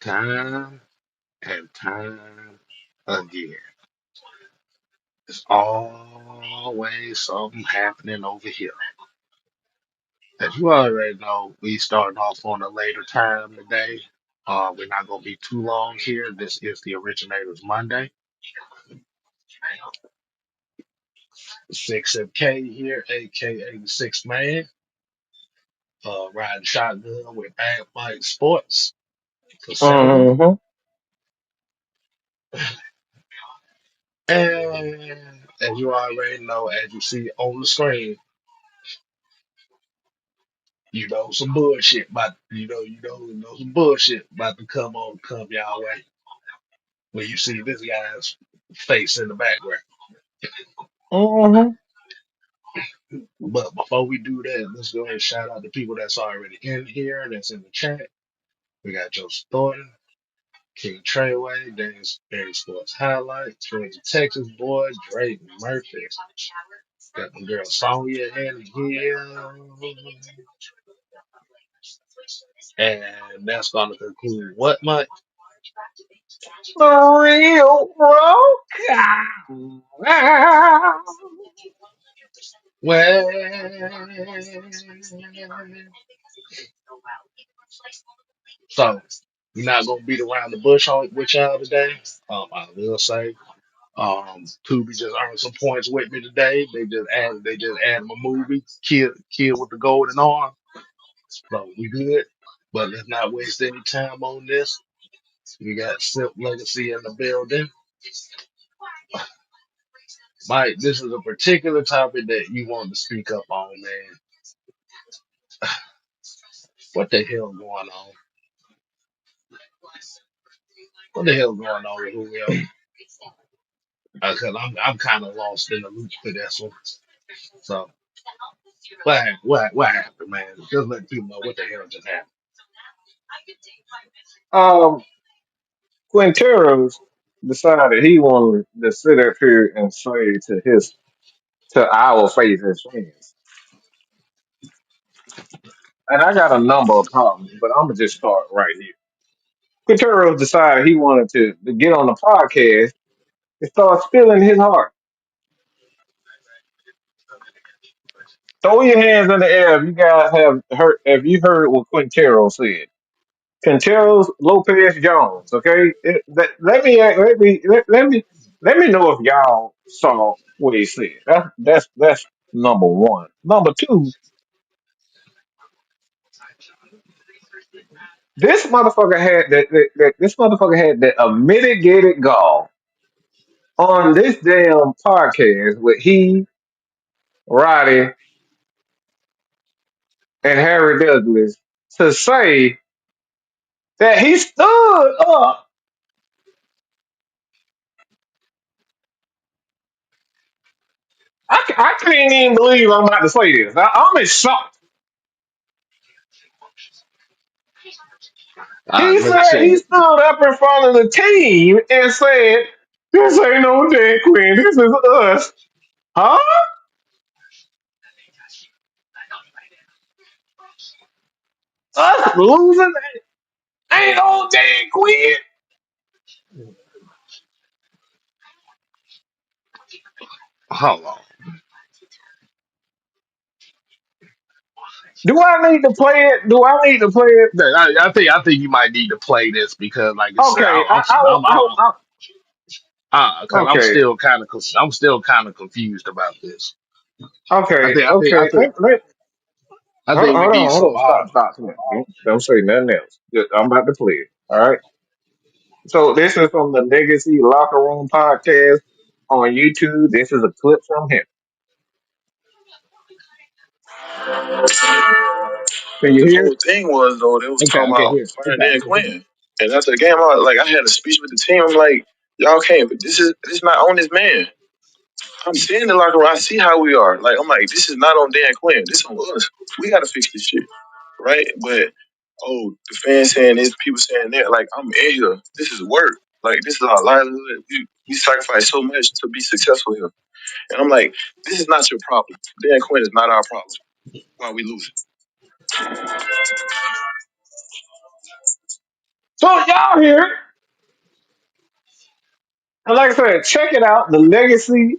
Time and time again. There's always something happening over here. As you already know, we starting off on a later time today. We're not gonna be too long here. This is the Originators Monday. 6MK here, aka the Sixth Man. Riding shotgun with Bad Bike Sports for Saturday. Mm-hmm. And as you already know, as you see on the screen, some bullshit about some bullshit about to come y'all way when you see this guy's face in the background. Mm-hmm. But before we do that, let's go ahead and shout out the people that's already in here, that's in the chat. We got Joseph Thornton, King Treyway, Daily Sports Highlights, Georgia Texas boy, Drake Murphy. Got my girl Sonya in here. And that's gonna conclude what, Mike? The real broke. Well, so we're not gonna beat around the bush on with y'all today. I will say, Tubi just earned some points with me today. They just added my movie, Kid with the Golden Arm. So we good. But let's not waste any time on this. We got Silk Legacy in the building. Mike, this is a particular topic that you want to speak up on, man. What the hell going on? What the hell going on with Julio? Because I'm kind of lost in the loop for this one. So what happened, man? Just let people know what the hell just happened. Um, Quinteros decided he wanted to sit up here and say to our face as fans. And I got a number of problems, but I'm gonna just start right here. Quinteros decided he wanted to get on the podcast and start spilling his heart. Throw your hands in the air if you guys have heard if you heard what Quintero said. Quinteros Lopez Jones, okay? Let me know if y'all saw what he said. That's number one. Number two, this motherfucker had the unmitigated gall on this damn podcast with he, Roddy, and Harry Douglas to say that he stood up. I can't even believe I'm about to say this. I'm in shock. He Let me said tell he you. stood up in front of the team and said, "This ain't no Dan Quinn. This is us." Huh? Us losing ain't no Dan Quinn. Hold on. Do I need to play it? Do I need to play it? I think you might need to play this because, like I said, Okay. because Okay. I'm still kind of confused about this. I Okay. think I think I Okay. think I think we need Hold some on. Stop. Don't say nothing else. I'm about to play it. All right. So this is from the Legacy Locker Room podcast on YouTube. This is a clip from him. Can you The hear whole it? thing was though they was Okay, talking I can about hear it. firing Dan Quinn, and after the game, I had a speech with the team. I'm like, y'all can't. But this is not on this man. I'm seeing the locker room. I see how we are. Like I'm like, this is not on Dan Quinn. This on us. We got to fix this shit, right? But the fans saying this, people saying that. Like I'm in here. This is work. Like this is our livelihood. We sacrifice so much to be successful here. And I'm like, this is not your problem. Dan Quinn is not our problem. Why we losing? So y'all hear it. And like I said, check it out, the Legacy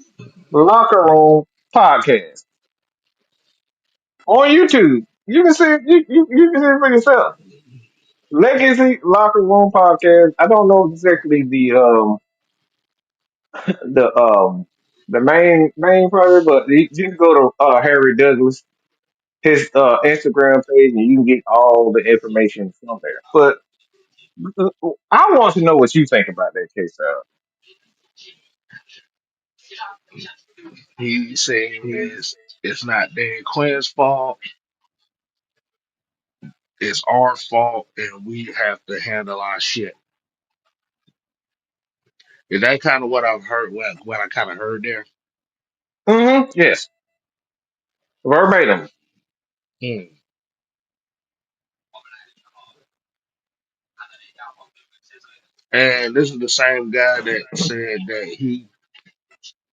Locker Room podcast on YouTube. You can see it, you can see it for yourself. Legacy Locker Room podcast. I don't know exactly the main part, but you can go to Harry Douglas his Instagram page and you can get all the information from there. But I want to know what you think about that case. He's saying this, it's not Dan Quinn's fault, it's our fault, and we have to handle our shit. Is that kind of what I've heard? What I kind of heard there. Yes, verbatim. Hmm. And this is the same guy that said that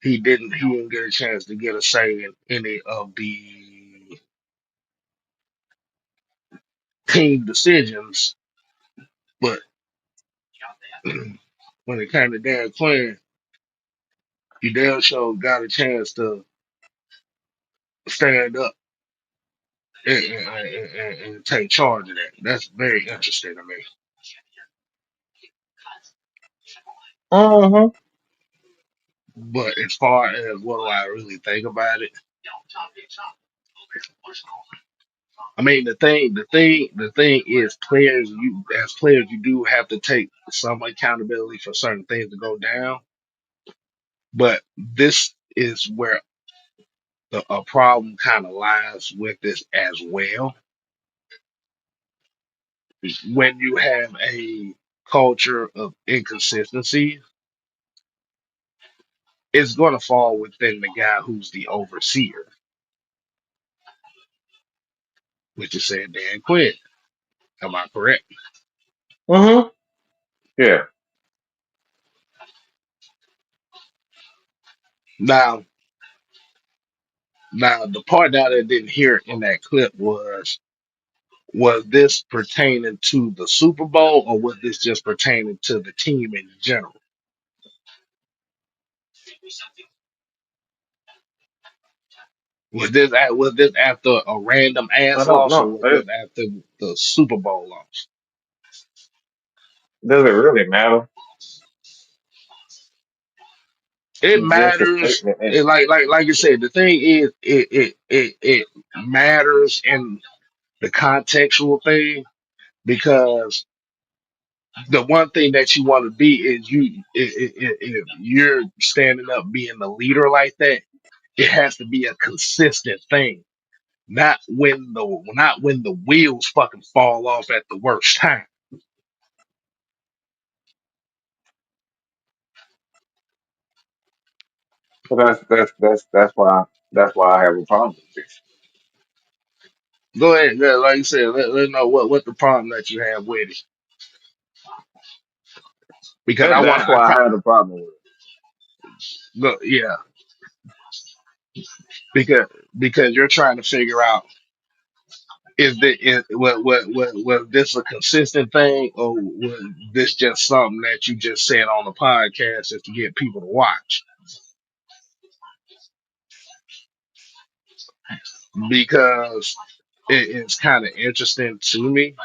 he didn't get a chance to get a say in any of the team decisions, but when it came to Dan Quinn, he damn sure got a chance to stand up and take charge of that. That's very interesting to me. Mm-hmm. But as far as what do I really think about it, I mean the thing is players you as players you do have to take some accountability for certain things to go down. But this is where a problem kind of lies with this as well. When you have a culture of inconsistency, it's going to fall within the guy who's the overseer, which is said Dan Quinn. Am I correct? Mm-hmm. Yeah. Now, now the part that I didn't hear in that clip was this pertaining to the Super Bowl or was this just pertaining to the team in general? Was this after a random I ass don't loss or know. was this after the Super Bowl loss? Does it really matter? It It's just a matters. statement. And, Like you said, the thing is, it matters in the contextual thing because the one thing that you want to be is if you're standing up being the leader like that, it has to be a consistent thing, not when the wheels fucking fall off at the worst time. so that's why I have a problem with this. Go ahead, like you said, let know what the problem that you have with it because I want That's I why pro- I have a problem with look yeah because you're trying to figure out was this a consistent thing or was this just something that you just said on the podcast just to get people to watch? Because it's kind of interesting to me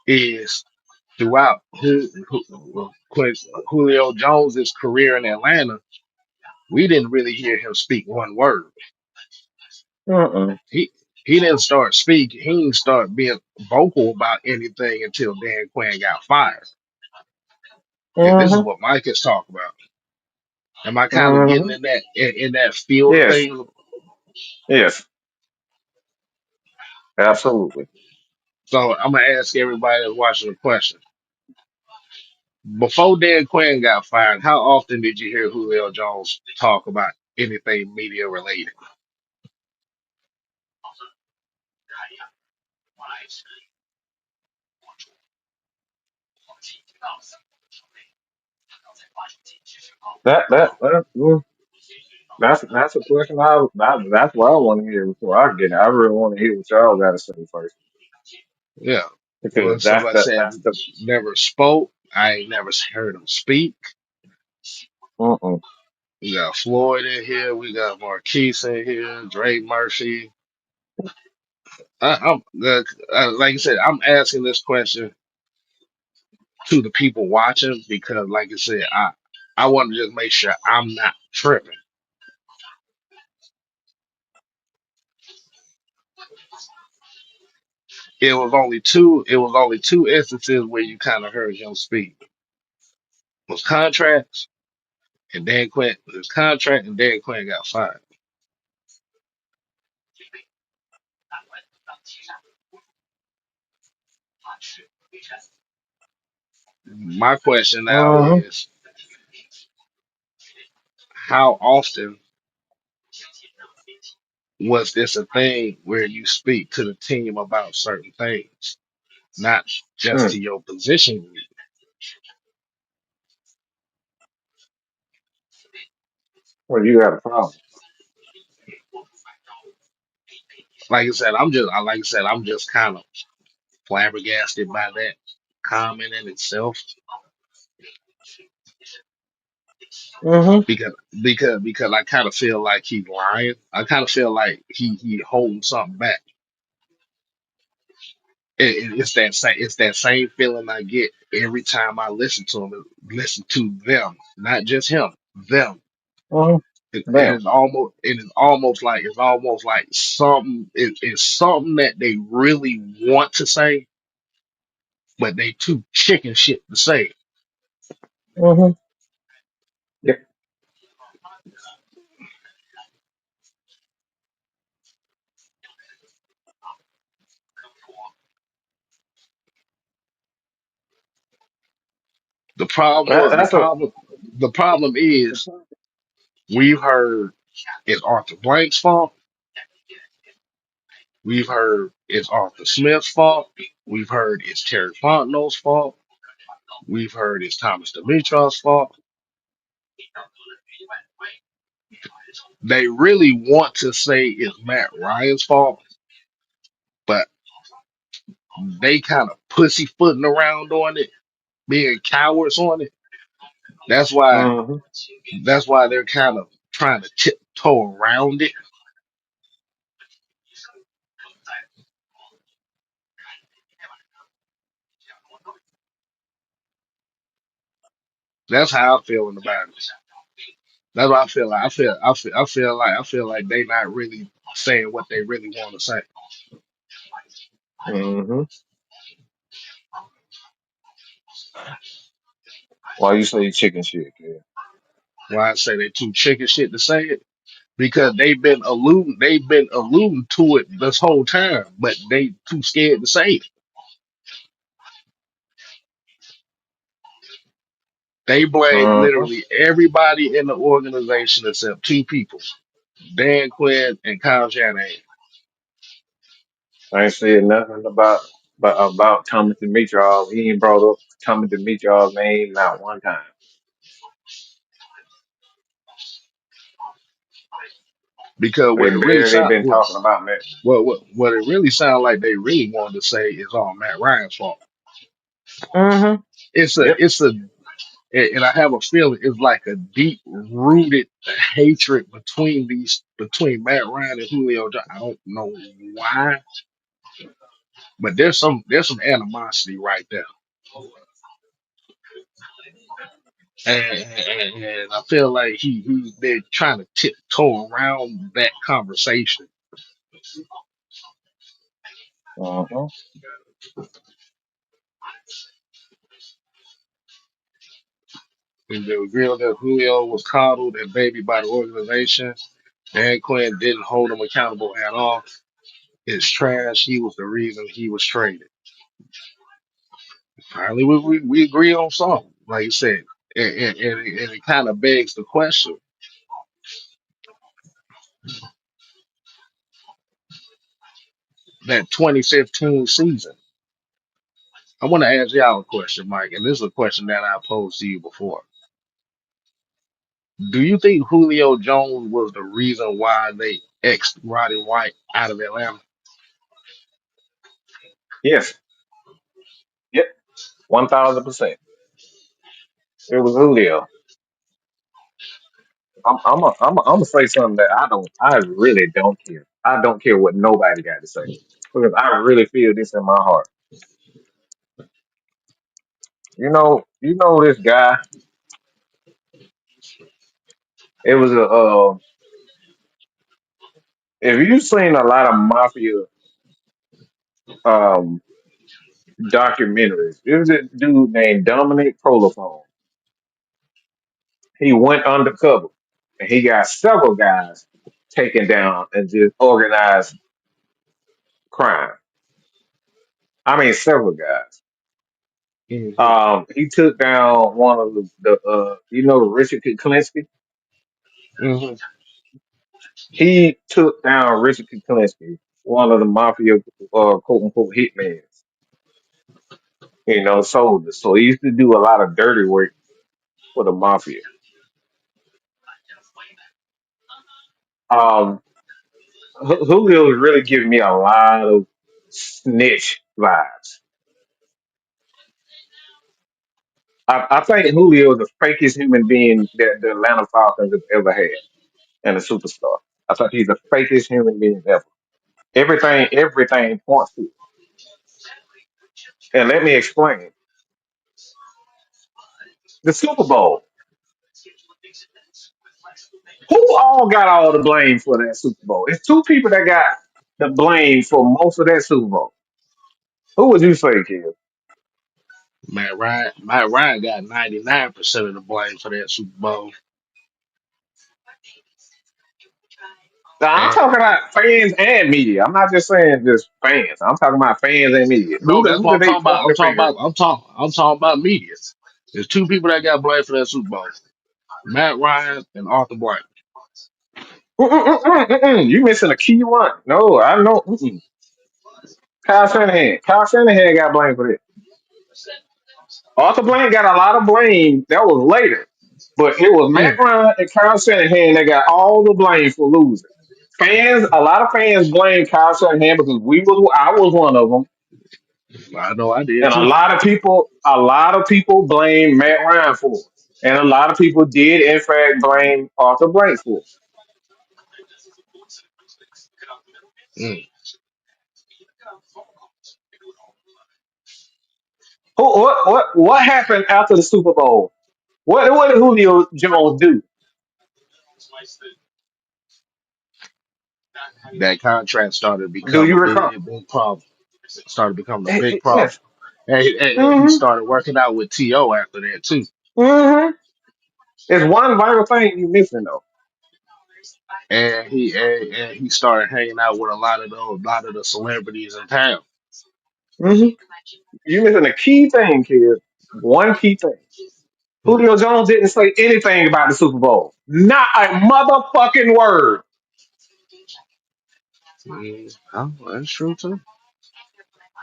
is throughout Julio Jones's career in Atlanta, we didn't really hear him speak one word. it. Mm-mm. He didn't start speaking. He didn't start being vocal about anything until Dan Quinn got fired. And this is Mm-hmm. what Mike is talking about. Am I kind of getting Mm-hmm. in that field of Yes. things? Yes. Absolutely. So I'm gonna ask everybody that's watching a question. Before Dan Quinn got fired, how often did you hear Julio Jones talk about anything media related? Well, that's a question that's what I want to hear before I get it. I really want to hear what y'all got to say first Yeah. Well, because somebody said that's the never spoke. I ain't never heard him speak. mm-mm. We got Floyd in here. We got Marquise in here. Drake Murphy. I'm like I said, I'm asking this question to the people watching because, like I said, I want to just make sure I'm not tripping. It was only two instances where you kind of heard him speak. It was contracts and Dan Quinn. His contract and Dan Quinn got fired. My question now Mm-hmm. is, how often was this a thing where you speak to the team about certain things, not just Mm. to your position group? Well, you got a problem. Like I said, I'm just kind of flabbergasted by that comment in itself Mm-hmm. because because I kind of feel like he's lying. I kind of feel like he holding something back. It's that same feeling I get every time I listen to him, listen to them, not just him, them. Mm-hmm. Damn. It's almost like it's something that they really want to say, but they too chicken shit to say. Mm-hmm. Yeah. The That's a. problem is we've heard it's Arthur Blank's fault. We've heard it's Arthur Smith's fault. We've heard it's Terry Fontenot's fault. We've heard it's Thomas Dimitrov's fault. They really want to say it's Matt Ryan's fault, but they kind of pussyfooting around on it, being cowards on it. That's why Mm-hmm. that's why they're kind of trying to tiptoe around it. That's how I'm feeling about it. That's what I feel like. I feel like they not really saying what they really want to say. Mm-hmm. Why you say chicken shit, kid? Why I say they too chicken shit to say it because they've been alluding to it this whole time, but they too scared to say it. They blame Mm-hmm. literally everybody in the organization except two people, Dan Quinn and Kyle Shanahan. I ain't said nothing about Thomas Dimitrov. He ain't brought up Thomas Dimitrov's name not one time. Because They what it really barely sound been talking about that. what it really sounds like they really wanted to say is all Matt Ryan's fault. Mm-hmm. Yep. It's a and I have a feeling it's like a deep rooted hatred between Matt Ryan and Julio Jones. I don't know why, but there's some animosity right there, and I feel like they're trying to tiptoe around that conversation. Mm-hmm. And they revealed that Julio was coddled and babied by the organization. Dan Quinn didn't hold him accountable at all. It's trash. He was the reason he was traded. Finally, we agree on something, like you said. And it kind of begs the question that 2015 season. I want to ask y'all a question, Mike, and this is a question that I posed to you before. Do you think Julio Jones was the reason why they ex Roddy White out of Atlanta? Yes. Yep. 1,000%. It was Julio. I'm gonna say something that I really don't care. I don't care what nobody got to say because I really feel this in my heart. You know this guy. It was a if you've seen a lot of mafia um documentaries, there was a dude named Dominic Prolophone. He went undercover and he got several guys taken down and just organized crime. I mean, several guys. Hmm. He took down one of Richard Kuklinski. Hmm. He took down Richard Kuklinski, one of the mafia, quote unquote, hitmen, soldiers. So he used to do a lot of dirty work for the mafia. Um, Julio is really giving me a lot of snitch vibes. I think Julio is the fakest human being that the Atlanta Falcons have ever had and a superstar. I think he's the fakest human being ever. Everything points to it. And let me explain. The Super Bowl. Who all got all the blame for that Super Bowl? It's two people that got the blame for most of that Super Bowl. Who would you say, kid? Matt Ryan got 99% of the blame for that Super Bowl. Now, I'm talking And about fans and media. I'm not just saying just fans. I'm talking about fans and media. no, that's Who what do I'm they talking about. point the finger at? I'm talking about media. There's two people that got blamed for that Super Bowl. Matt Ryan and Arthur Blank. You missing a key one. No, I know. Kyle Shanahan. Kyle Shanahan got blamed for this. Arthur Blank got a lot of blame. That was later. But it was Matt Mm, Ryan and Kyle Shanahan that got all the blame for losing. A lot of fans blame Kyle Shanahan because I was one of them. I know I did And too. a lot of people blame Matt Ryan for it. And a lot of people did, in fact, blame Arthur Blank for it. Mm. What happened after the Super Bowl? What did Julio Jones do? That contract started to Do become a you recall? big problem. Started becoming a big problem. Yes. And he Mm-hmm. started working out with T.O. after that too. Mm-hmm. There's one vital thing you missing though. And he started hanging out with a lot of the celebrities in town. Mm-hmm. You missing a key thing, kid. One key thing. Hmm. Julio Jones didn't say anything about the Super Bowl. Not a motherfucking word. Oh, that's true too.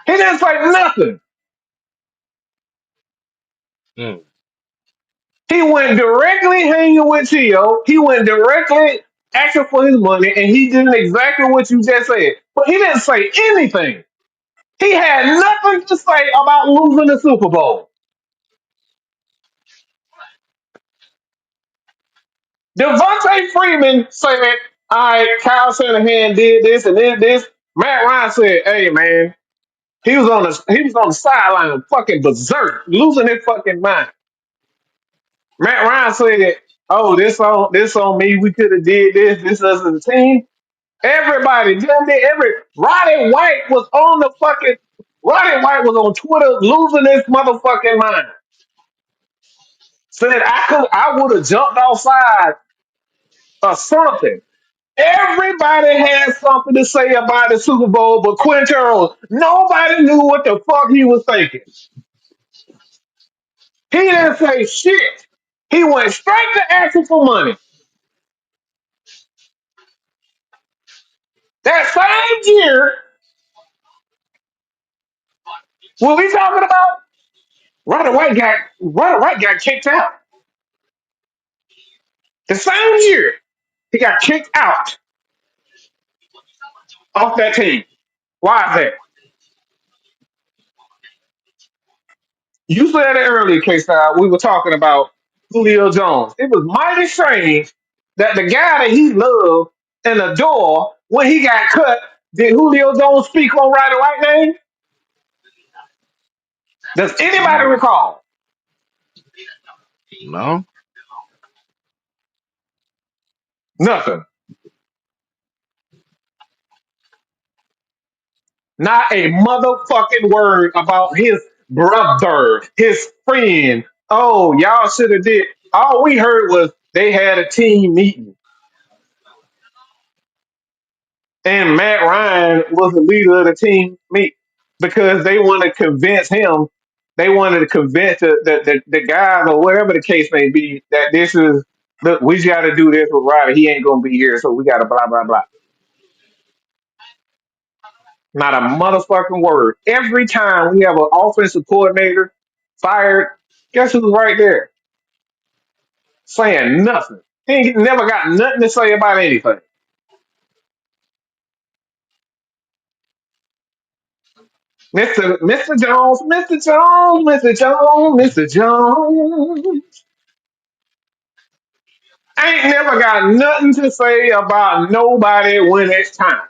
He didn't say nothing. Mm. He went directly hanging with Tio. He went directly asking for his money, and he did exactly what you just said. But he didn't say anything. He had nothing to say about losing the Super Bowl. Devontae Freeman said, "All right, Kyle Shanahan did this and did this." Matt Ryan said, "Hey, man, he was on the sideline, fucking berserk, losing his fucking mind." Matt Ryan said, "Oh, this on me. We could have did this us as a team." Everybody, damn near Roddy White was on Twitter losing his motherfucking mind. Said I would have jumped outside or something. Everybody had something to say about the Super Bowl, but Quinn Charles, nobody knew what the fuck he was thinking. He didn't say shit. He went straight to asking for money. That same year, what we talking about? Roddy White got kicked out. The same year, he got kicked out off that team. Why is that? You said it earlier, K Style. We were talking about Julio Jones. It was mighty strange that the guy that he loved and adored, when he got cut, did Julio Jones speak on right and right name? Does anybody No, recall? no. Nothing. Not a motherfucking word about his brother, his friend. Oh, y'all should have did. All we heard was they had a team meeting, and Matt Ryan was the leader of the team meeting because they wanted to convince him. They wanted to convince the guys or whatever the case may be that this is look. We got to do this with Ryder. He ain't gonna be here, so we got to blah blah blah. Not a motherfucking word. Every time we have an offensive coordinator fired, guess who's right there saying nothing? He ain't never got nothing to say about anything. Mr. Jones, Mr. Jones, Mr. Jones, Mr. Jones. Ain't never got nothing to say about nobody when it's time.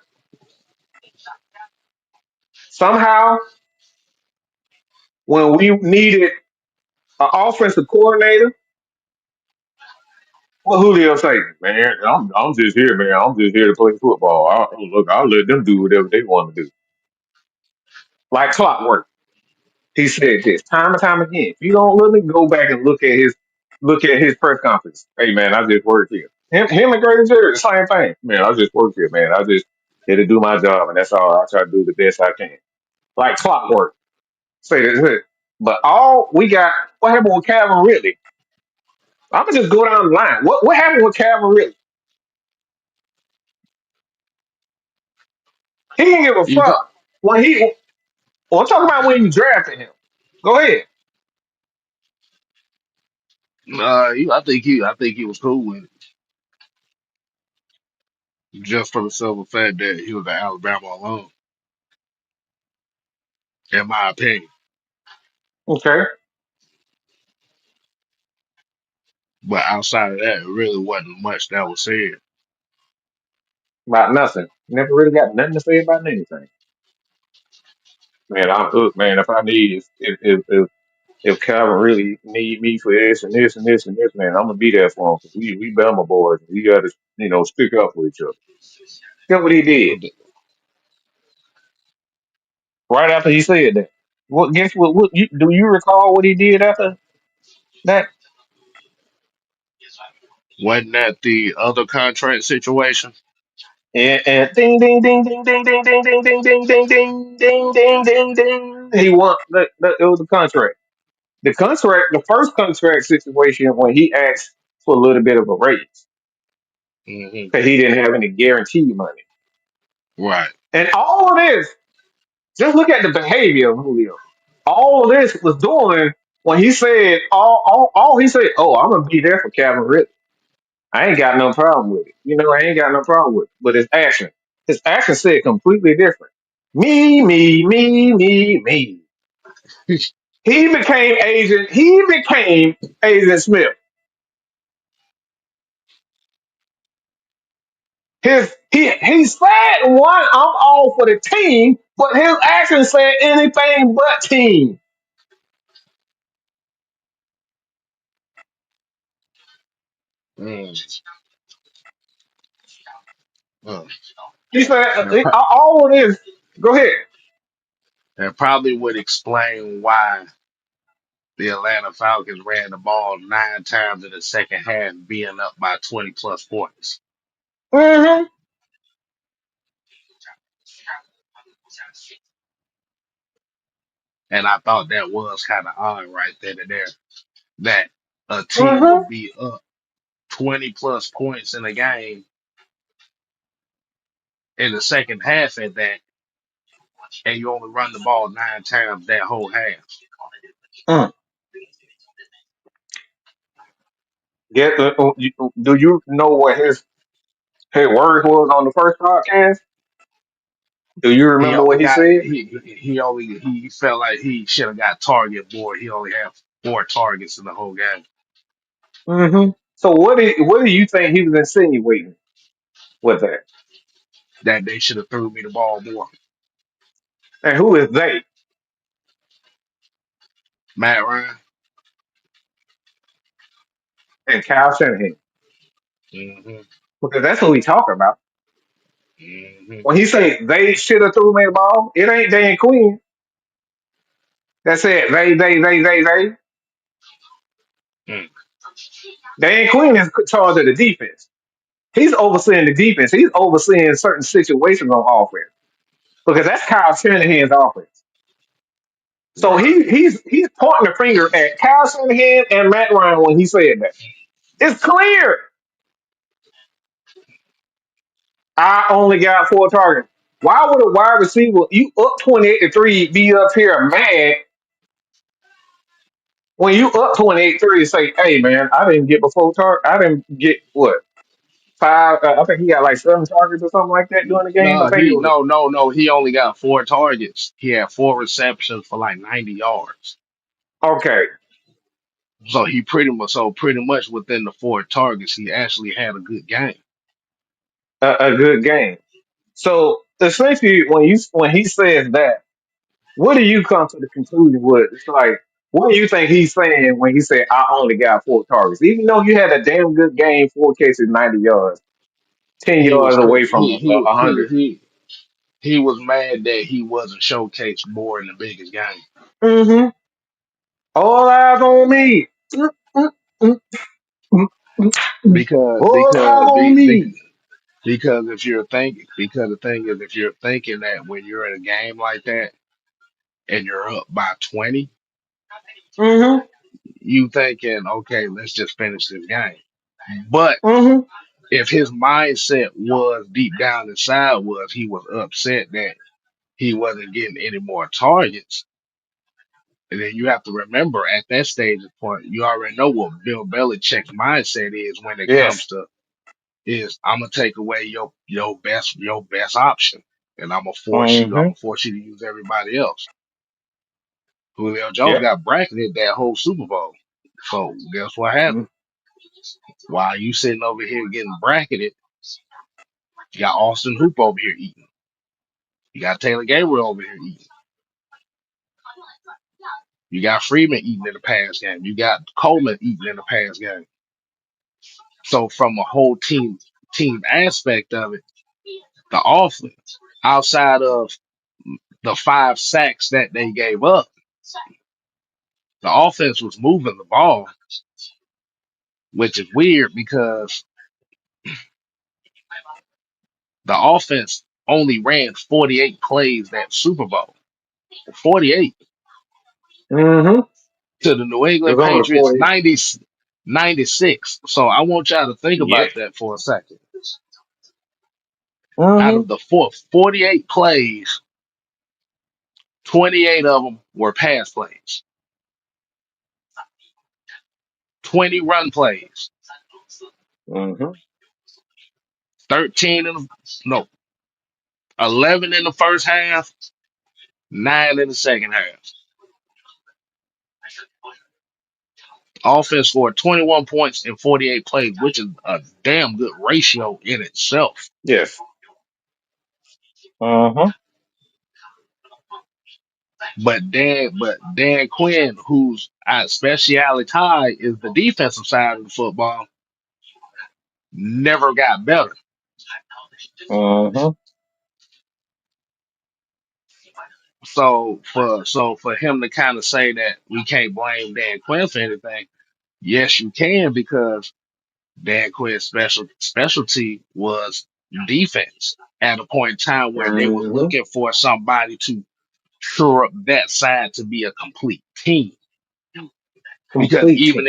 Somehow, when we needed an offensive coordinator, what Julio say? Man, I'm just here, man. I'm just here to play football. I'll let them do whatever they want to do. Like clockwork. He said this time and time again. If you don't let me go back and look at his press conference. Hey man, I just work here. Him and Grady Jarrett, the same thing. Man, I just work here, man. I just here to do my job, and that's all. I try to do the best I can. Like clockwork. Say this. But all we got, what happened with Calvin Ridley? I'm gonna just go down the line. What happened with Calvin Ridley? He didn't give a You th- fuck when he. Well, I'm talking about when you drafted him. Go ahead. I think he was cool with it, just for the simple fact that he was an Alabama alum, in my opinion. Okay. But outside of that, it really wasn't much that was said. About nothing. Never really got nothing to say about anything. Man, I'm hooked, man. If I need if Calvin really need me for this and this and this and this, man, I'm gonna be there for him. 'Cause we Bama boys. We gotta stick up for each other. That's what he did right after he said that. What guess what you do you recall what he did after that? Wasn't that the other contract situation? And ding ding ding ding ding ding ding ding ding ding ding ding ding ding ding ding. He won. It was a contract. The first contract situation when he asked for a little bit of a raise Hmm. because he didn't have any guarantee money. Right. And all of this, just look at the behavior of Julio. All of this was doing when he said all he said, "Oh, I'm gonna be there for Calvin Ridley. I ain't got no problem with it. I ain't got no problem with it." But his action said completely different. Me, me, me, me, me. He became Agent Smith. He said one, I'm all for the team, but his actions said anything but team. Mm. Uh, He said that, pro- all of this. Go ahead. that probably would explain why the Atlanta Falcons ran the ball 9 times in the second half, being up by 20 plus points. Hmm. And I thought that was kind of odd right then and there, that a team Hmm. would be up 20 plus points in a game in the second half at that, and you only run the ball 9 times that whole half. Mm. Do you know what his words was on the first podcast? Do you He remember only what he got said? he felt like he should have got target more. He only had 4 targets in the whole game. So what do you think he was insinuating with that? That they should have threw me the ball more. And who is they? Matt Ryan. And Kyle Shanahan. Hmm. Because that's who he talking about. Hmm. When he say they should have threw me the ball, it ain't Dan Quinn. That said they. Mm. Dan Quinn is in charge of the defense. He's overseeing the defense. He's overseeing certain situations on offense. Because that's Kyle Shanahan's offense. So Right. he's pointing the finger at Kyle Shanahan and Matt Ryan when he said that. It's clear. I only got 4 targets. Why would a wide receiver, you up 28-3, be up here mad when you up 28-3 and say, hey man, I didn't get before target. I didn't get what? Five, I think he got like 7 targets or something like that during the game. I No, think it he was no. He only got 4 targets. He had 4 receptions for like 90 yards. okay, So pretty much within the 4 targets, he actually had a good game. a good game. So essentially, when he says that, what do you come to the conclusion with? It's like, what do you think he's saying when he said, I only got 4 targets? Even though you had a damn good game, 4 catches, 90 yards, 10 He was yards pretty. away from 100. He was mad that he wasn't showcased more in the biggest game. Mm-hmm. All eyes on me. Mm, mm, mm, mm, mm, mm. Because All eyes because on be, be, me. because the thing is, if you're thinking that when you're in a game like that and you're up by 20, Mm-hmm. you thinking, okay, let's just finish this game. But Mm-hmm. if his mindset was deep down inside was he was upset that he wasn't getting any more targets, and then you have to remember at that stage of point, you already know what Bill Belichick's mindset is when it Yes. comes to is I'm gonna take away your best option, and I'm Mm-hmm. gonna force you to use everybody else. Julio Jones Yep. got bracketed that whole Super Bowl. So guess what Mm-hmm. happened? While you sitting over here getting bracketed, you got Austin Hoop over here eating. You got Taylor Gabriel over here eating. You got Freeman eating in the pass game. You got Coleman eating in the pass game. So from a whole team aspect of it, the offense, outside of the 5 sacks that they gave up, the offense was moving the ball, which is weird because the offense only ran 48 plays that Super Bowl. 48 Mm-hmm. to the New It England was on the Patriots 40. 96. So I want y'all to think Yep. about that for a second. Out Mm-hmm. of the 48 plays, 28 of them were pass plays, 20 run plays, Mm-hmm. 13 in the, no, 11 in the first half, 9 in the second half. Offense scored 21 points in 48 plays, which is a damn good ratio in itself. Yes. Mm-hmm. But Dan Quinn, whose speciality is the defensive side of the football, never got better. Mm-hmm. So for him to kind of say that we can't blame Dan Quinn for anything, yes you can, because Dan Quinn's specialty was defense at a point in time where they was Mm-hmm. looking for somebody to shore up that side to be a complete team. Because Complete team.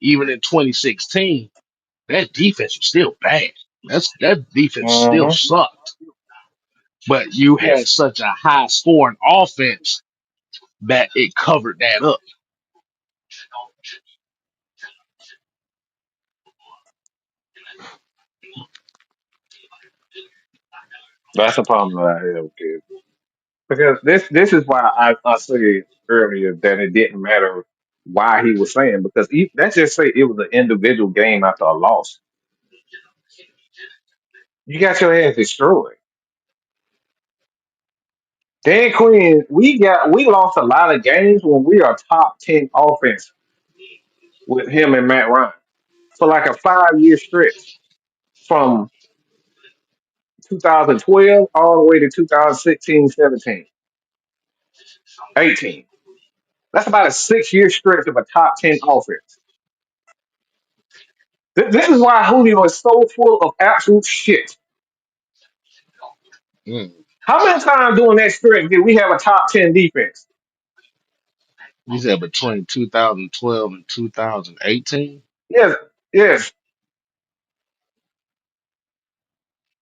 even in 2016, that defense was still bad. That defense still Mm-hmm. sucked. But you had Yes. such a high scoring offense that it covered that up. That's a problem that I have, kid. Because this is why I said earlier that it didn't matter why he was saying because let's just say it was an individual game after a loss. You got your ass destroyed. Dan Quinn, we lost a lot of games when we are top 10 offense with him and Matt Ryan for like a 5 year stretch from 2012 all the way to 2016, 17, 18. That's about a 6 year stretch of a top 10 offense. This is why Julio is so full of absolute shit. Mm. How many times during that stretch did we have a top 10 defense? You said between 2012 and 2018, Yes, yes.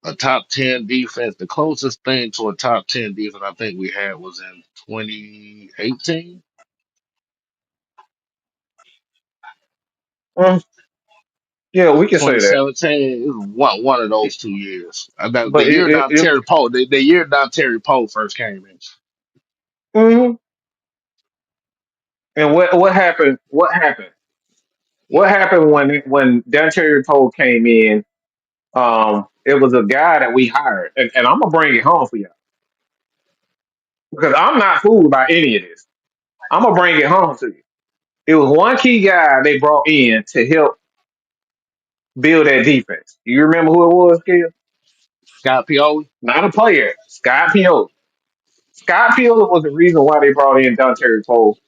a top 10 defense. The closest thing to a top 10 defense I think we had was in 2018, Mm, yeah, we can say that. 2017. It was one of those 2 years. The But year down Terry Poe, the year down Terry Poe first came in. mhm. And what happened? What happened? What happened when Terry Cole came in? It was a guy that we hired, and I'm gonna bring it home for y'all because I'm not fooled by any of this. I'm gonna bring it home to you. It was one key guy they brought in to help build that defense. You remember who it was, Kid? Scott Pioli. Not a player. Scott Piola. Scott Piola was the reason why they brought in Terry Cole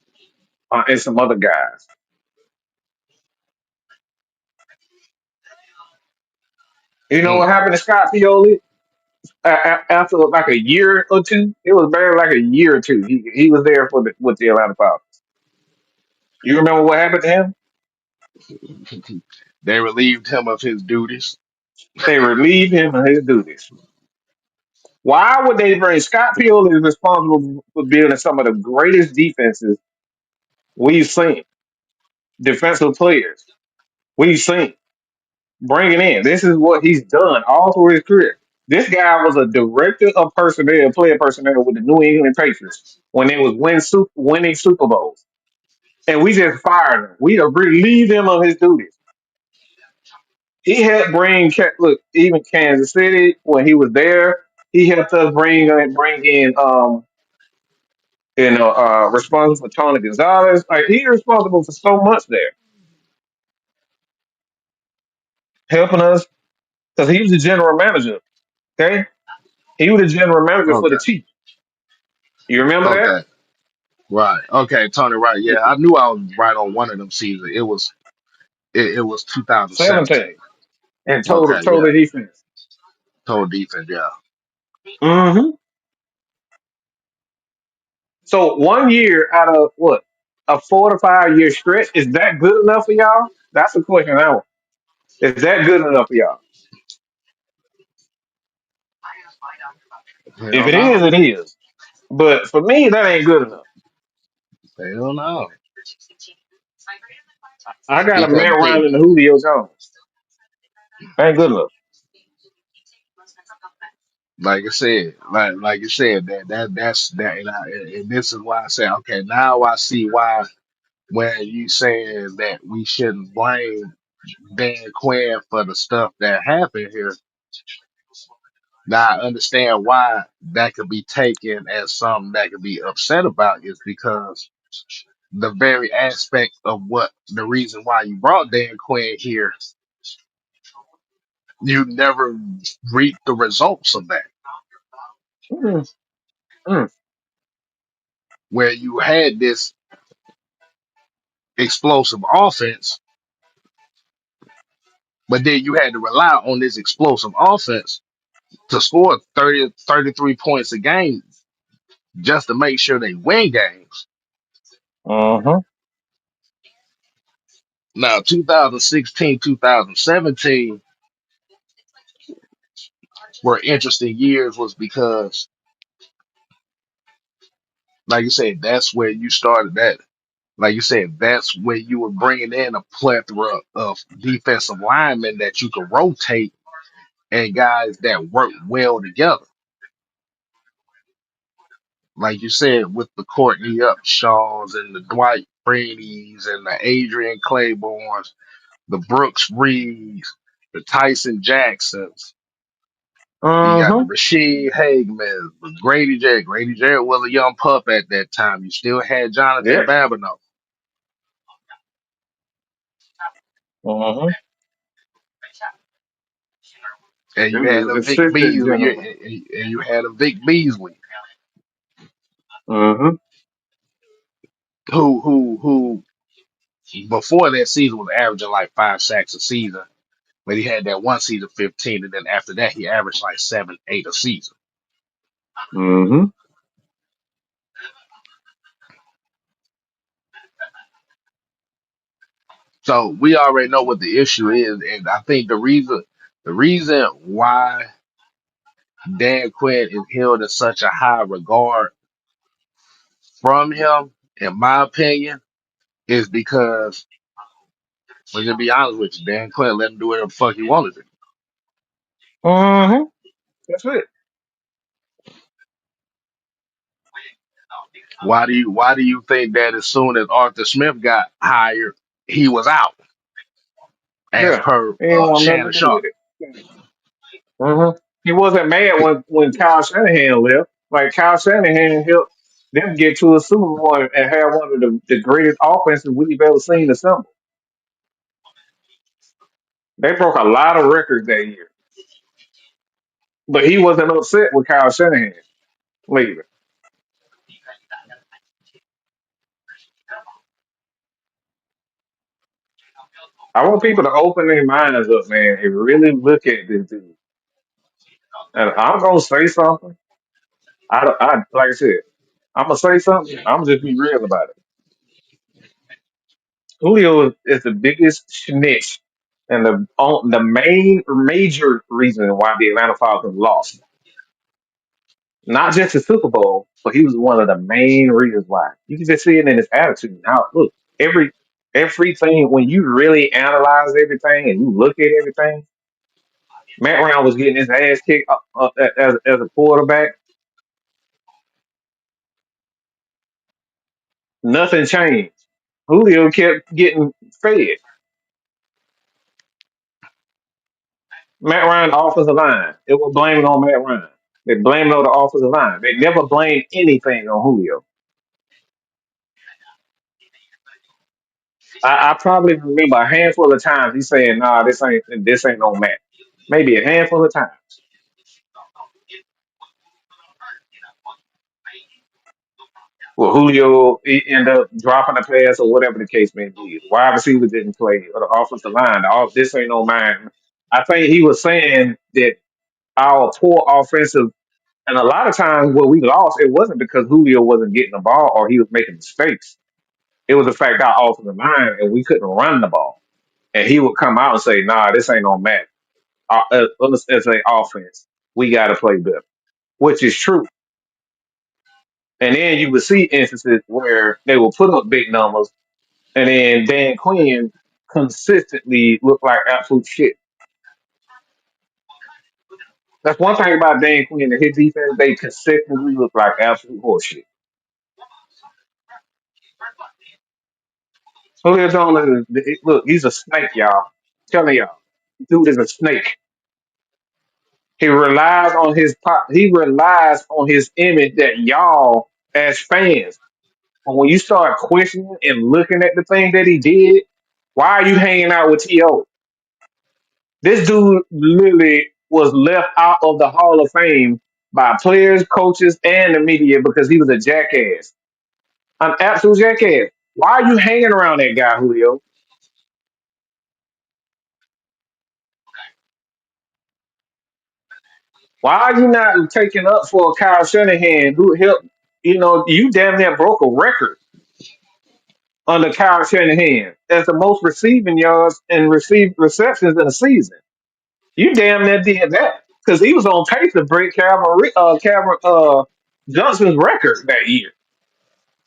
and some other guys. You know what Mm. happened to Scott Pioli? After like a year or two, it was barely like a year or two. He was there with the Atlanta Falcons. You remember what happened to him? They relieved him of his duties. They relieved him of his duties. Why would they bring Scott Peel is responsible for building some of the greatest defenses we've seen, defensive players we've seen. Bringing in. This is what he's done all through his career. This guy was a director of personnel, player personnel with the New England Patriots when they was winning Super Bowls. And we just fired him. We relieved him of his duties. He helped look, even Kansas City when he was there. He helped us bring in responsible for Tony Gonzalez. Like he's responsible for so much there, helping us because he was the general manager. Okay, he was the general manager for the Okay. Chiefs. You remember that? Okay. Right. Okay. Tony. Right. Yeah. I knew I was right on one of them seasons. It was 2017. 17 and Okay. total Yeah. defense. Total defense. Yeah. hmm So 1 year out of what a 4 to 5 year stretch is that good enough for y'all? That's the question I want. Is that good enough for y'all? If Hell it is, no. it is. But for me, that ain't good enough. Hell no. I got a Because Matt the Ryan thing, and the Julio Jones. Ain't good enough. like I said, like you said, that's that, and this is why I say, okay, now I see why when you saying that we shouldn't blame Dan Quinn for the stuff that happened here. Now I understand why that could be taken as something that could be upset about is because the very aspect of what the reason why you brought Dan Quinn here, you never reaped the results of that. Mm, mm, Where you had this explosive offense, but then you had to rely on this explosive offense to score 30, 33 points a game just to make sure they win games. uh-huh. Now, 2016, 2017 were interesting years was because, like you said, that's where you started that. Like you said, that's where you were bringing in a plethora of defensive linemen that you could rotate and guys that work well together. like you said, with the Courtney Upshaws and the Dwight Freeney's and the Adrian Claibornes, the Brooks Reeds, the Tyson Jacksons. You got the Mm-hmm. Rasheed Hageman, the Grady Jarrett. Grady Jarrett was a young pup at that time. You still had Jonathan Yep. Babineau, Mm-hmm. and It you had was a Vic assistant Beasley, general. and you had a Vic Beasley, Mm-hmm. who before that season was averaging like 5 sacks a season, but he had that one season 15, and then after that he averaged like 7, 8 a season. Mm-hmm. So we already know what the issue is, and I think the reason why Dan Quinn is held in such a high regard from him, in my opinion, is because let's just be honest with you, Dan Quinn let him do whatever the fuck he wanted to. Mm-hmm. That's it. Why do you think that as soon as Arthur Smith got hired, he was out as Yeah. per He didn't want nothing Shannon to do with Sharp? it. Mm-hmm. He wasn't mad when Kyle Shanahan left. Like Kyle Shanahan helped them get to a Super Bowl and have one of the greatest offenses we've ever seen assemble. They broke a lot of records that year. But he wasn't upset with Kyle Shanahan leaving. I want people to open their minds up, man, and really look at this dude. And I'm gonna say something. I like I said, I'm gonna say something. I'm gonna just be real about it. Julio is the biggest snitch and the main major reason why the Atlanta Falcons lost. Not just the Super Bowl, but he was one of the main reasons why. You can just see it in his attitude. Now, look, every everything when you really analyze everything and you look at everything, Matt Ryan was getting his ass kicked as a quarterback. Nothing changed. Julio kept getting fed. Matt Ryan offensive line. It was blaming on Matt Ryan. They blamed it on the offensive line. They never blamed anything on Julio. I probably remember a handful of times he saying, "Nah, this ain't no Matt." Maybe a handful of times. Well, Julio he end up dropping a pass or whatever the case may be. The wide receiver didn't play or the offensive line. This ain't no man. I think he was saying that our poor offensive and a lot of times where we lost, it wasn't because Julio wasn't getting the ball or he was making mistakes. It was the fact our offensive line and we couldn't run the ball. And he would come out and say, "Nah, this ain't no match. Us as an offense, we got to play better," which is true. And then you would see instances where they will put up big numbers, and then Dan Quinn consistently looked like absolute shit. That's one thing about Dan Quinn and his defense; they consistently look like absolute horseshit. Julio Jones look, he's a snake, y'all. I'm telling y'all, dude is a snake. He relies on his image that y'all as fans. But when you start questioning and looking at the thing that he did, why are you hanging out with T.O.? This dude literally was left out of the Hall of Fame by players, coaches, and the media because he was a jackass. An absolute jackass. Why are you hanging around that guy, Julio? Why are you not taking up for Kyle Shanahan, who helped? You damn near broke a record under Kyle Shanahan as the most receiving yards and receive receptions in a season. You damn near did that because he was on pace to break Cameron Johnson's record that year.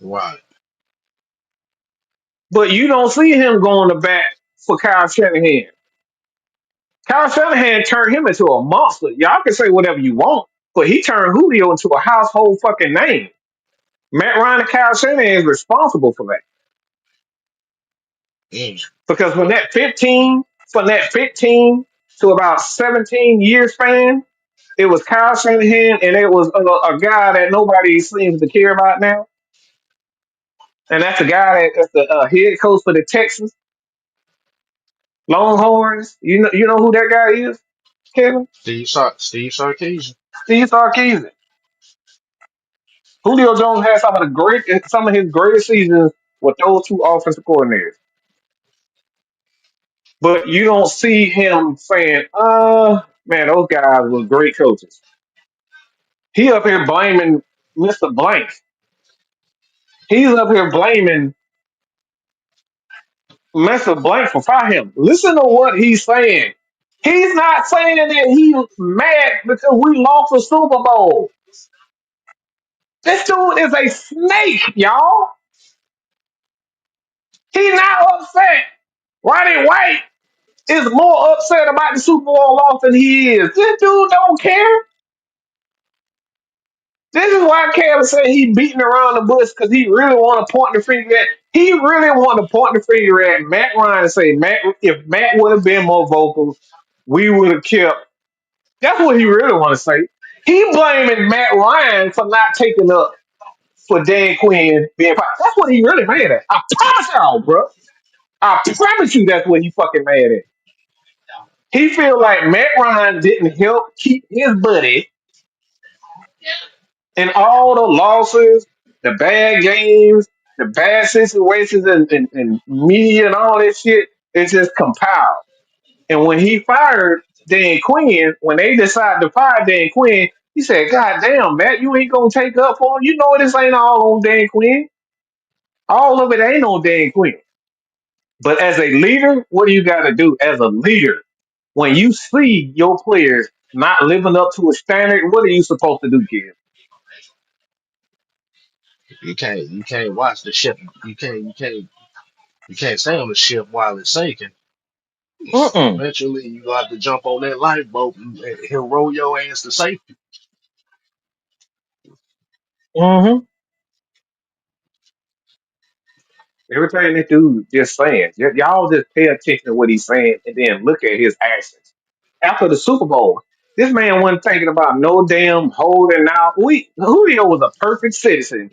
Right. But you don't see him going to bat for Kyle Shanahan. Kyle Shanahan turned him into a monster. Y'all can say whatever you want, but he turned Julio into a household fucking name. Matt Ryan and Kyle Shanahan is responsible for that Mm. because from that 15 to about 17 year span, it was Kyle Shanahan and it was a guy that nobody seems to care about now, and that's the guy that's the head coach for the Texas Longhorns. You know who that guy is, Kevin? Steve Sarkisian. Steve Sarkisian. Julio Jones had some of his greatest seasons with those two offensive coordinators. But you don't see him saying, man, those guys were great coaches. He up here blaming Mr. Blank. He's up here blaming Mr. Blank for firing him. Listen to what he's saying. He's not saying that he's mad because we lost the Super Bowl. This dude is a snake, y'all. He's not upset. Roddy White is more upset about the Super Bowl loss than he is. This dude don't care. This is why Cam say he beating around the bush because he really want to point the finger at. He really want to point the finger at Matt Ryan and say, Matt, if Matt would have been more vocal, we would have kept. That's what he really want to say. He blaming Matt Ryan for not taking up for Dan Quinn being. That's what he really mad at. I promise y'all, bro. I promise you, that's what he fucking mad at. He feel like Matt Ryan didn't help keep his buddy in all the losses, the bad games, the bad situations, and media and all that shit. It's just compiled. And when he fired Dan Quinn, when they decided to fire Dan Quinn, he said, "God damn, Matt, you ain't gonna take up for him. You know this ain't all on Dan Quinn. All of it ain't on Dan Quinn." But as a leader, what do you got to do as a leader? When you see your players not living up to a standard, what are you supposed to do, kid? You can't watch the ship. You can't stay on the ship while it's sinking. Mm-mm. Eventually, you got to jump on that lifeboat and he'll roll your ass to safety. Mm-hmm. Everything this dude just saying, y'all just pay attention to what he's saying and then look at his actions. After the Super Bowl, this man wasn't thinking about no damn holding out. Julio was a perfect citizen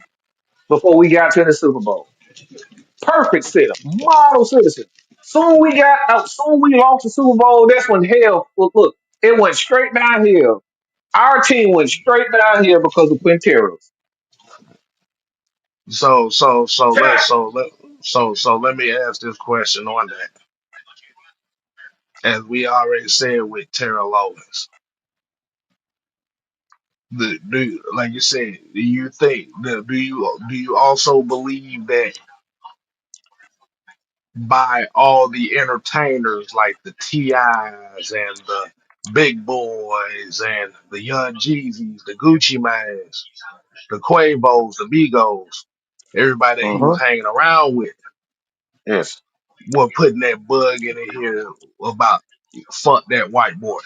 before we got to the Super Bowl. Perfect citizen, model citizen. Soon we lost the Super Bowl. That's when hell. Look, it went straight downhill. Our team went straight downhill because of Quinteros. So so so let so let so let me ask this question on that. As we already said with Terrell Owens, like you said, do you think do you also believe that by all the entertainers like the TIs and the Big Boys and the Young Jeezys, the Gucci Manes, the Quavos, the Migos, everybody that he was Uh-huh. hanging around with Yes. were putting that bug in here about fuck that white boy.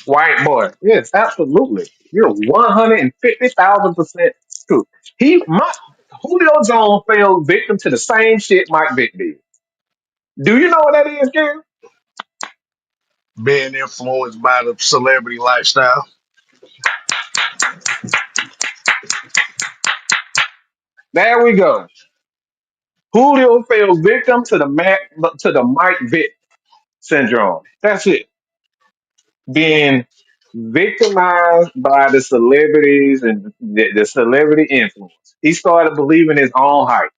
White boy. Yes, absolutely. You're 150,000% true. Julio Jones fell victim to the same shit Mike Vick did. Do you know what that is, Gary? Being influenced by the celebrity lifestyle There we go. Julio fell victim to the Mike Vick syndrome. That's it. Being victimized by the celebrities and the celebrity influence. He started believing his own hype.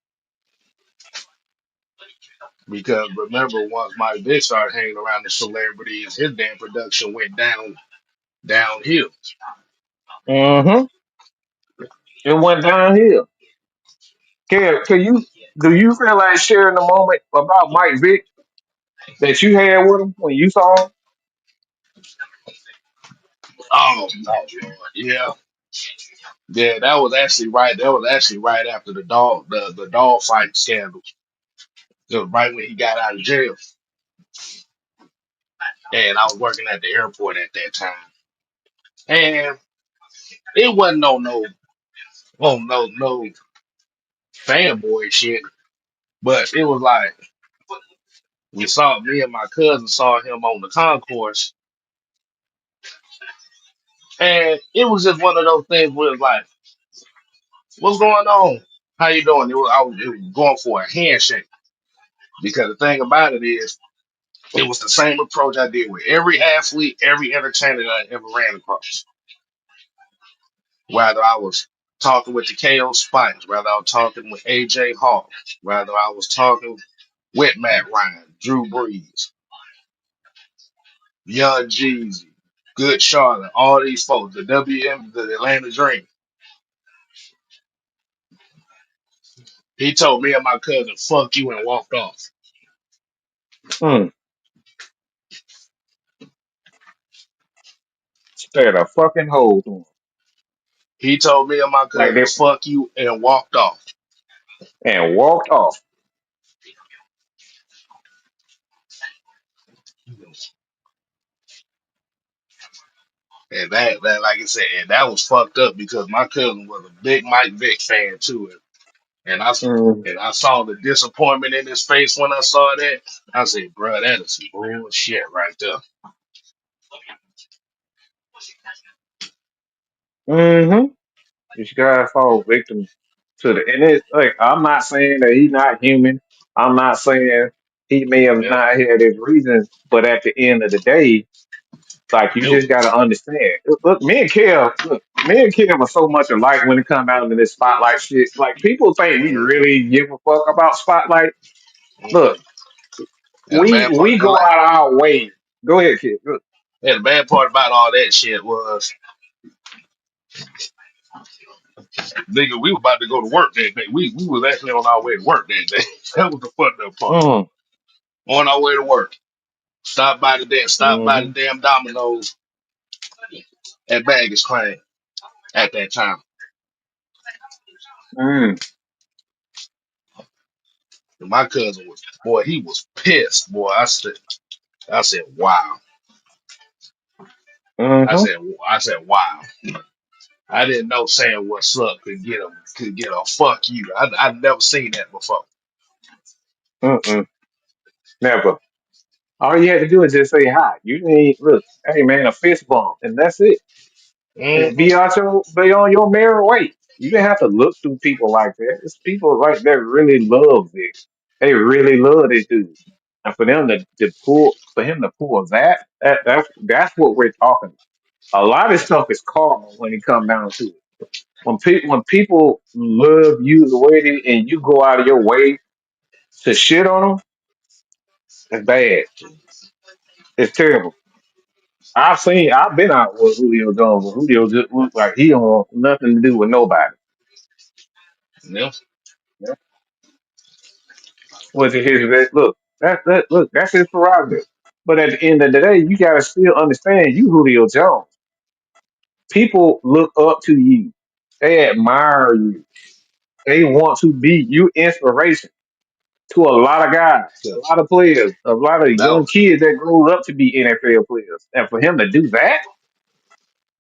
because remember once Mike Vick started hanging around the celebrities, his damn production went downhill. Mm-hmm. It went downhill. Can you do you feel like sharing the moment about Mike Vick that you had with him when you saw him? Oh no, yeah, yeah, that was actually right. That was actually right after the dog fight scandal. It was right when he got out of jail, and I was working at the airport at that time, and it wasn't no fanboy shit. But it was like we saw me and my cousin saw him on the concourse, and it was just one of those things where it's like, "What's going on? How you doing?" It was going for a handshake because the thing about it is, it was the same approach I did with every athlete, every entertainer that I ever ran across. Whether I was talking with the KO Spikes, whether I was talking with AJ Hawk, whether I was talking with Matt Ryan, Drew Brees, Young Jeezy, Good Charlotte, all these folks, the WM, the Atlanta Dream. He told me and my cousin, "Fuck you," and walked off. Mm. Stared a fucking hole through him. He told me and my Like cousin, they "Fuck you," and walked off. and walked off. And that, like I said, and that was fucked up because my cousin was a big Mike Vick fan too. And I Mm. and I saw the disappointment in his face when I saw that. I said, "Bro, that is some bullshit right there." Mm-hmm. This guy fall victim to the, and it's like, I'm not saying that he's not human. I'm not saying he may have Yeah. not had his reasons, but at the end of the day, like, you It was, just got to understand. Look, me and Kev are so much alike when it comes down to this spotlight shit. Like, people think we mm, really give a fuck about spotlight. Look, mm. And the bad part, we go out our way. Go ahead, kid. Look. the bad part about all that shit was, nigga, we were about to go to work that day. We was actually on our way to work that day. That was the fucked up part. Mm, On our way to work, stop by the mm-hmm, damn Domino's at baggage claim at that time. mm, And my cousin was, boy, he was pissed. Boy, I said, wow. I mm-hmm, said, I said, wow. I didn't know saying what's up could get a fuck you. I'd never seen that before. mm-mm. Never. All you had to do is just say hi. You need, look, hey man, a fist bump, and that's it. And Hmm. be on your merry way. You didn't have to look through people like that. It's people like that really love it. They really love this dude. And for them for him to pull that's what we're talking about. A lot of stuff is karma when it comes down to it. When people love you the way they, and you go out of your way to shit on them, it's bad. It's terrible. I've been out with Julio Jones, and Julio just looked like he don't want nothing to do with nobody. Yeah. Was it his look? That's his prerogative. But at the end of the day, you gotta still understand you Julio Jones. People look up to you. They admire you. They want to be you inspiration to a lot of guys, a lot of players, a lot of That young was kids that grew up to be NFL players. And for him to do that,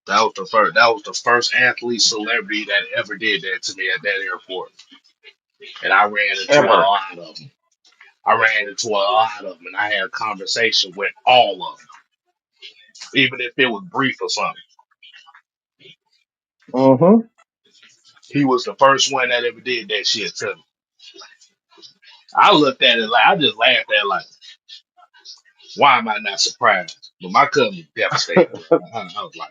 that was the first athlete celebrity that ever did that to me at that airport. And I ran into a ever. lot of them. I ran into a lot of them, and I had a conversation with all of them, even if it was brief or something. Mm-hmm. He was the first one that ever did that shit to me. I looked at it like I just laughed at it like, why am I not surprised? But my cousin was devastated. I was like,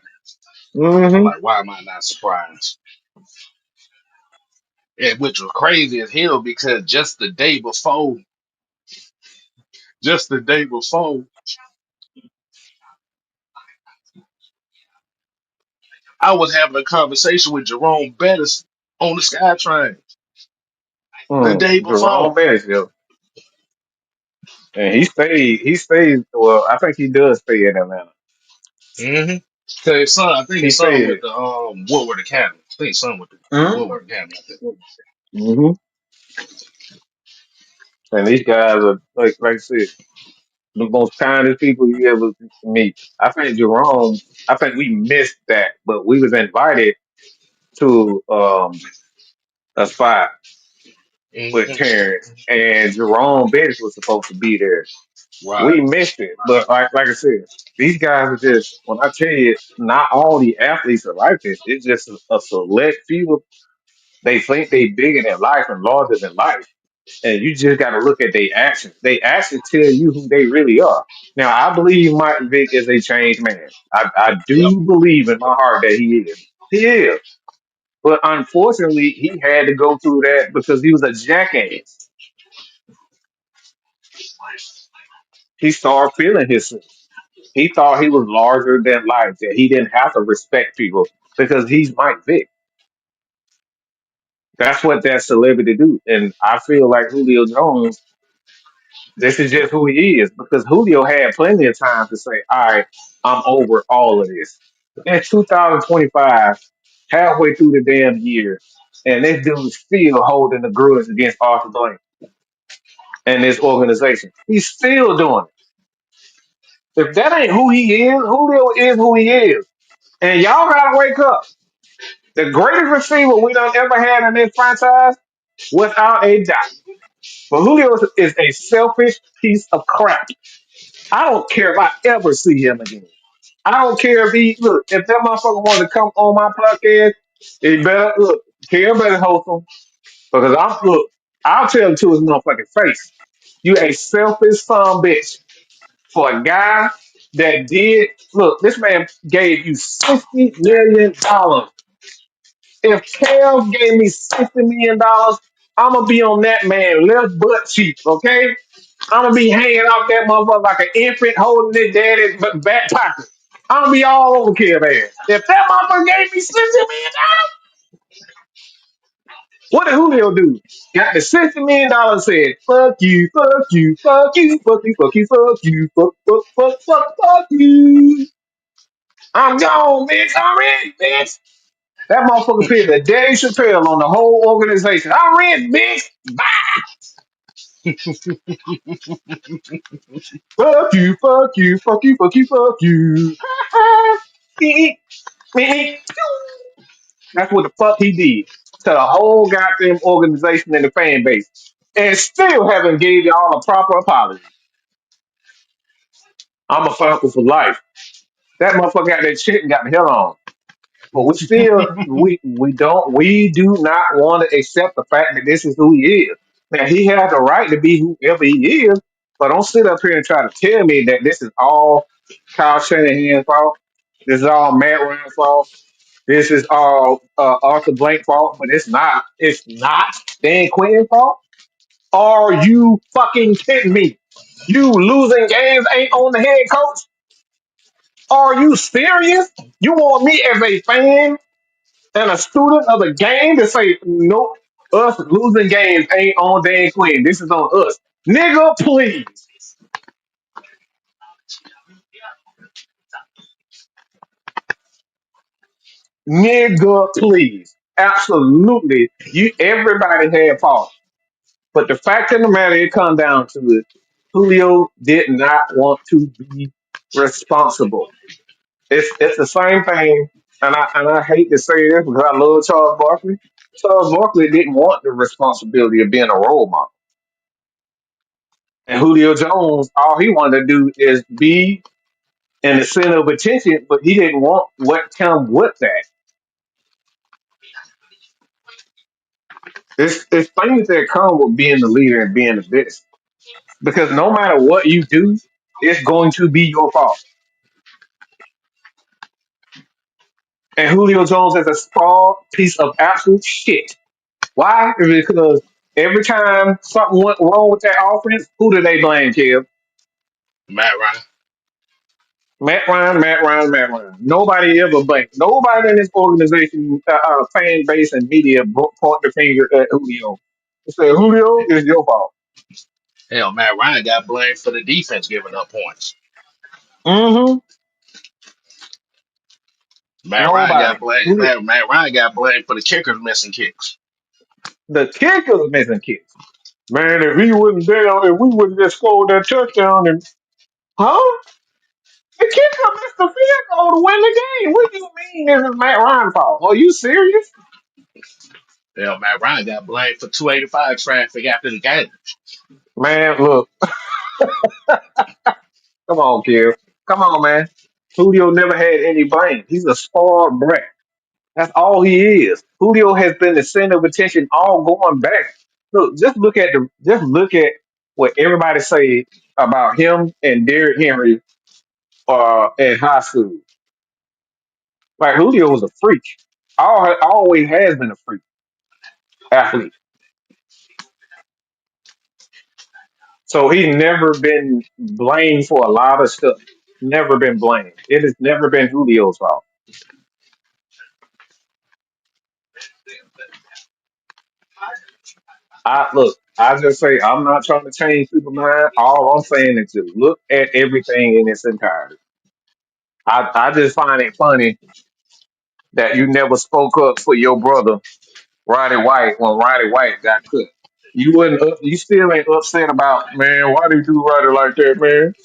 Mm-hmm. why am I not surprised? And which was crazy as hell because just the day before, I was having a conversation with Jerome Bettis on the SkyTrain the day Jerome before. Bettis, yo. And he stayed well, I think he does stay in Atlanta. Mm-hmm. Cause his son, I think He his son stayed with the Woodward Academy. I think his son with the mm-hmm. Woodward Academy. I think. Hmm. And these guys are like I said, the most kindest people you ever meet. I think we missed that, but we was invited to a spot with Hmm. Terrence, and Jerome Bettis was supposed to be there. We Right. missed it, but like I said, these guys are just. When I tell you, not all the athletes are like this. It's just a select few. They think they bigger than life and larger than life, and you just got to look at their actions. They actions tell you who they really are. Now, I believe Mike Vick is a changed man. I Yep. do believe in my heart that he is. He is. But unfortunately, he had to go through that because he was a jackass. He started feeling himself. He thought he was larger than life, that he didn't have to respect people because he's Mike Vick. That's what that celebrity do. And I feel like Julio Jones, this is just who he is because Julio had plenty of time to say, all right, I'm over all of this. In 2025, halfway through the damn year, and this dude's still holding the grudge against Arthur Blank and this organization. He's still doing it. If that ain't who he is, Julio is who he is. And y'all gotta wake up. The greatest receiver we done ever had in this franchise, without a doubt. But Julio is a selfish piece of crap. I don't care if I ever see him again. I don't care if he look if that motherfucker wanted to come on my podcast, he better look. Care better host him because I'm look. I'll tell him to his motherfucking face. You a selfish son of a bitch for a guy that did look. This man gave you $60 million. If Kev gave me $60 million, I'm gonna be on that man left butt cheek. Okay, I'm gonna be hanging out that motherfucker like an infant holding his daddy's back pocket. I'm gonna be all over Kev ass. If that motherfucker gave me $60 million, what did Julio do? Got the $60 million, said, fuck you, fuck you, fuck you, fuck you, fuck you, fuck you, fuck you. I'm gone, bitch. I'm in, bitch. That motherfucker paid the Dave Chappelle on the whole organization. I'm in, bitch. Bye. Fuck you, fuck you, fuck you, fuck you, fuck you. That's what the fuck he did to the whole goddamn organization and the fan base. And still haven't gave y'all a proper apology. I'm a Falcon for life. That motherfucker got that shit and got the hell on. But we do not want to accept the fact that this is who he is. Now he has the right to be whoever he is, but don't sit up here and try to tell me that this is all Kyle Shanahan's fault. This is all Matt Ryan's fault. This is all Arthur Blank fault, but it's not. It's not Dan Quinn's fault. Are you fucking kidding me? You losing games ain't on the head coach? Are you serious? You want me as a fan and a student of the game to say, nope, us losing games ain't on Dan Quinn. This is on us. Nigga, please. Nigga, please. Absolutely. Everybody had fault. But the fact of the matter, it come down to it. Julio did not want to be responsible. It's the same thing, and I hate to say this because I love Charles Barkley. Charles Barkley didn't want the responsibility of being a role model. And Julio Jones, all he wanted to do is be in the center of attention, but he didn't want what come with that. It's things that come with being the leader and being the best. Because no matter what you do, it's going to be your fault. And Julio Jones is a small piece of absolute shit. Why? Because every time something went wrong with that offense, who do they blame, Kev? Matt Ryan. Matt Ryan, Matt Ryan, Matt Ryan. Nobody ever blamed. Nobody in this organization, fan base, and media point the finger at Julio. They say Julio is your fault. Hell, Matt Ryan got blamed for the defense giving up points. Mm-hmm. Nobody. Julio, Matt Ryan got blamed for the kickers missing kicks. the kicker was missing kicks. Man, if he wasn't there, if we would have just scored that touchdown, and huh? The kicker missed the field goal to win the game. What do you mean this is Matt Ryan's fault? Are you serious? Yeah, Matt Ryan got blamed for 285 traffic after the game. Man, look, come on, kid. Come on, man. Julio never had any blame. He's a spoiled brat. That's all he is. Julio has been the center of attention all going back. Look, just look at what everybody say about him and Derrick Henry in high school. Like Julio was a freak. Always has been a freak athlete. So he's never been blamed for a lot of stuff. Never been blamed. It has never been Julio's fault. I just say I'm not trying to change people's mind. All I'm saying is to look at everything in its entirety. I just find it funny that you never spoke up for your brother, Roddy White, when Roddy White got cut. You still ain't upset about, man, why do you do Roddy like that, man?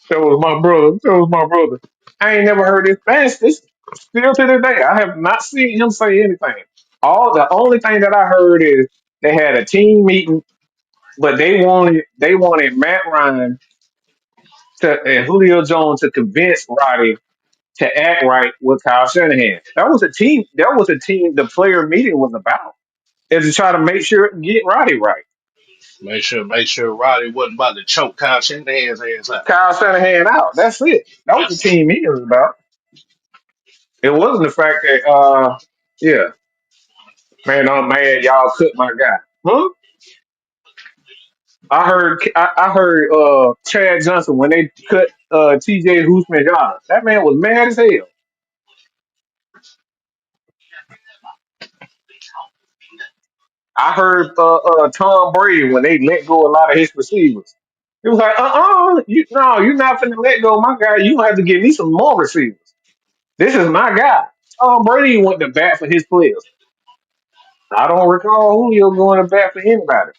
That was my brother. That was my brother. I ain't never heard this. This still to this day. I have not seen him say anything. The only thing that I heard is they had a team meeting, but they wanted Matt Ryan and Julio Jones to convince Roddy to act right with Kyle Shanahan. That was a team. That was a team. The player meeting was about is to try to make sure get Roddy right. Make sure Roddy wasn't about to choke Kyle Shanahan's ass out. Kyle Shanahan out. That's it. That was the That's team meeting was about. It wasn't the fact that yeah, man, I'm mad y'all cut my guy. Huh? I heard Chad Johnson when they cut TJ Hoosman. That man was mad as hell. I heard Tom Brady when they let go a lot of his receivers. It was like, you're not finna let go of my guy. You have to give me some more receivers. This is my guy. Tom Brady went to bat for his players. I don't recall Julio going to bat for anybody.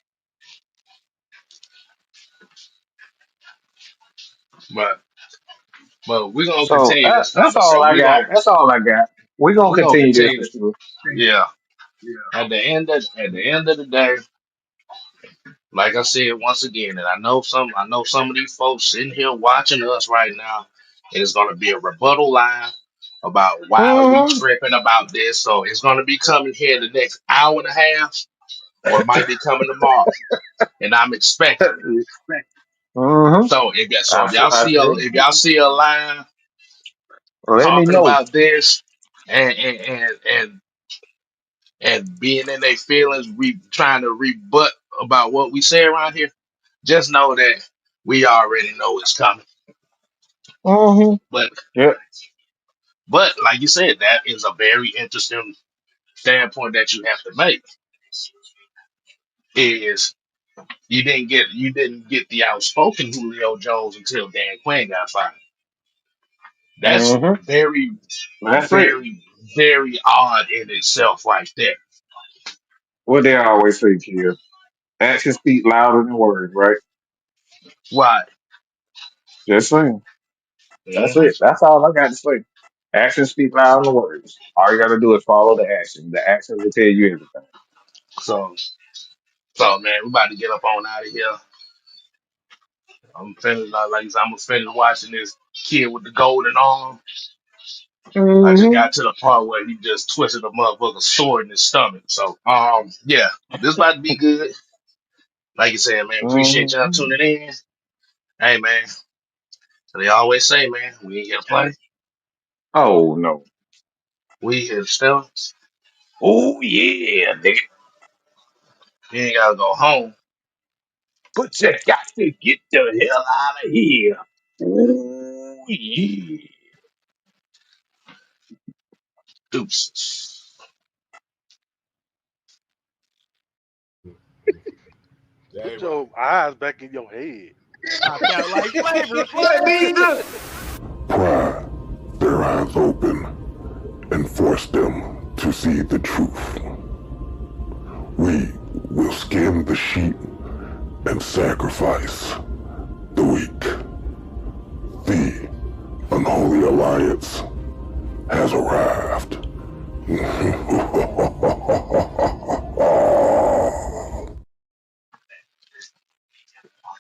but we're gonna So continue this that's all conversation. I got. That's all I got. We're gonna We gonna continue this continue for this. sure. Yeah. At the end of the day, like I said once again, and I know some of these folks sitting here watching us right now. It is gonna be a rebuttal line about why are we Mm-hmm. tripping about this. So it's gonna be coming here in the next hour and a half, or it might be coming tomorrow, and I'm expecting it. Mm-hmm. So if I, y'all I see a said, if y'all see a line let me talking know. about this and being in their feelings, trying to rebut about what we say around here, just know that we already know it's coming. Mm-hmm. But Yep. but like you said, that is a very interesting standpoint that you have to make. Is you didn't get the outspoken Julio Jones until Dan Quinn got fired. That's Mm-hmm. very, That's it. very, very odd in itself, right there. What they always say, kid. Actions speak louder than words, right? Right. Just saying. That's hmm it. That's all I got to say. Actions speak louder than words. All you got to do is follow the action. The action will tell you everything. So, so man, we about to get up on out of here. I'm finished. Like I said, I'm finished watching this kid with the golden arm. I just Mm-hmm. got to the part where he just twisted a motherfucker's sword in his stomach. So, yeah, this about to be good. Like you said, man, appreciate y'all Mm-hmm. tuning in. Hey, man, so they always say, man, we ain't here to play. Oh no. We here to still. Oh yeah, nigga. You ain't gotta go home. But you got to get the hell out of here. Oh yeah. Deuces. Put your eyes back in your head. Popped out like flavor, Let flavor. me do. Pry their eyes open and force them to see the truth. We will skin the sheep and sacrifice the weak. The unholy alliance has arrived.